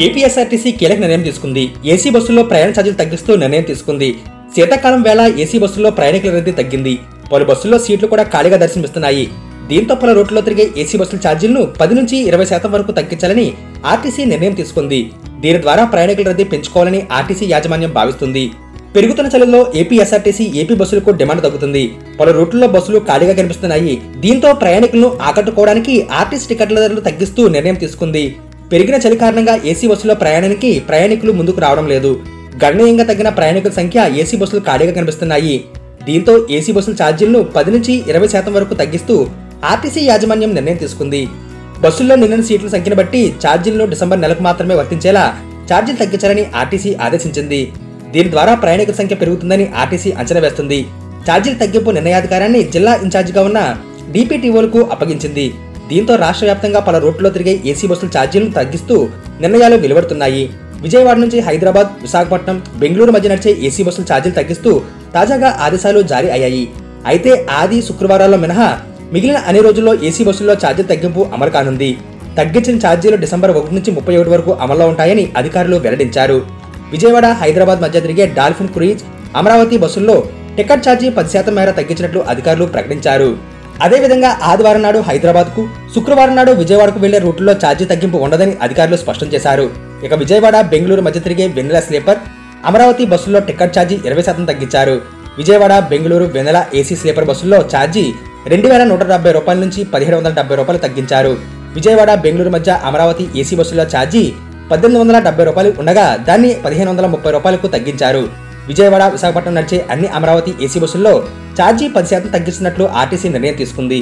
APSRTC కీలక నిర్ణయం తీసుకుంది. ఏసీ బస్సుల్లో ప్రయాణ ఛార్జీలు తగ్గిస్తూ నిర్ణయం తీసుకుంది. శీతాకాలం వేళ ఏసీ బస్సుల్లో ప్రయాణికుల రద్దీ తగ్గింది. పలు బస్సుల్లో సీట్లు కూడా ఖాళీగా దర్శనమిస్తున్నాయి. దీంతో పలు రూట్లలో తిరిగే ఏసీ బస్సుల ఛార్జీలను 10 నుంచి 20% వరకు తగ్గించాలని ఆర్టీసీ నిర్ణయం తీసుకుంది. దీని ద్వారా ప్రయాణికుల రద్దీ పెంచుకోవాలని ఆర్టీసీ యాజమాన్యం భావిస్తుంది. పెరుగుతున్న చలిలో ఏపీఎస్ఆర్టీసీ ఏపీ బస్సులకు డిమాండ్ తగ్గుతుంది. పలు రూట్లలో బస్సులు ఖాళీగా కనిపిస్తున్నాయి. దీంతో ప్రయాణికులను ఆకట్టుకోవడానికి ఆర్టీసీ టికెట్ల ధరలు తగ్గిస్తూ నిర్ణయం తీసుకుంది. పెరిగిన చలి కారణంగా ఏసీ బస్సులో ప్రయాణానికి ప్రయాణికులు ముందుకు రావడం లేదు. గణనీయంగా తగ్గిన ప్రయాణికుల సంఖ్య ఏసీ బస్సులు ఖాళీగా కనిపిస్తున్నాయి. దీంతో ఏసీ బస్సుల ఛార్జీలను 10 నుంచి 20% వరకు తగ్గిస్తూ ఆర్టీసీ యాజమాన్యం నిర్ణయం తీసుకుంది. బస్సుల్లో నిండిన సీట్ల సంఖ్యను బట్టి ఛార్జీలను డిసెంబర్ నెలకు మాత్రమే వర్తించేలా ఛార్జీలు తగ్గించాలని ఆర్టీసీ ఆదేశించింది. దీని ద్వారా ప్రయాణికుల సంఖ్య పెరుగుతుందని ఆర్టీసీ అంచనా వేస్తుంది. ఛార్జీల తగ్గింపు నిర్ణయాధికారాన్ని జిల్లా ఇన్ఛార్జిగా ఉన్న డీపీటీఓలకు అప్పగించింది. దీంతో రాష్ట్ర వ్యాప్తంగా పలు రూట్లలో తిరిగే ఏసీ బస్సుల ఛార్జీలను తగ్గిస్తూ నిర్ణయాలు వెలువడుతున్నాయి. విజయవాడ నుంచి హైదరాబాద్, విశాఖపట్నం, బెంగళూరు మధ్య నడిచే ఏసీ బస్సుల ఛార్జీలు తగ్గిస్తూ తాజాగా ఆదేశాలు జారీ అయ్యాయి. అయితే ఆది, శుక్రవారాల్లో మినహా మిగిలిన అన్ని రోజుల్లో ఏసీ బస్సుల్లో ఛార్జీల తగ్గింపు అమలు కానుంది. తగ్గించిన ఛార్జీలు డిసెంబర్ 1 నుంచి 31 వరకు అమల్లో ఉంటాయని అధికారులు వెల్లడించారు. విజయవాడ, హైదరాబాద్ మధ్య తిరిగే డాల్ఫిన్ క్రూయిజ్, అమరావతి బస్సుల్లో టికెట్ ఛార్జీ 10% మేర తగ్గించినట్లు అధికారులు ప్రకటించారు. అదేవిధంగా ఆదివారం నాడు హైదరాబాద్కు, శుక్రవారం నాడు విజయవాడకు వెళ్లే రూట్లో ఛార్జీ తగ్గింపు ఉండదని అధికారులు స్పష్టం చేశారు. ఇక విజయవాడ, బెంగళూరు మధ్య తిరిగే వెన్నెల స్లీపర్, అమరావతి బస్సుల్లో టికెట్ ఛార్జీ 20% తగ్గించారు. విజయవాడ, బెంగళూరు వెన్నెల ఏసీ స్లీపర్ బస్సుల్లో ఛార్జీ 2170 రూపాయల నుంచి 1770 రూపాయలు తగ్గించారు. విజయవాడ, బెంగళూరు మధ్య అమరావతి ఏసీ బస్సుల్లో ఛార్జీ 1870 రూపాయలు ఉండగా దాన్ని 1530 రూపాయలకు తగ్గించారు. విజయవాడ, విశాఖపట్నం నడిచే అన్ని అమరావతి ఏసీ బస్సుల్లో ఛార్జీ 10% తగ్గిస్తున్నట్లు ఆర్టీసీ నిర్ణయం తీసుకుంది.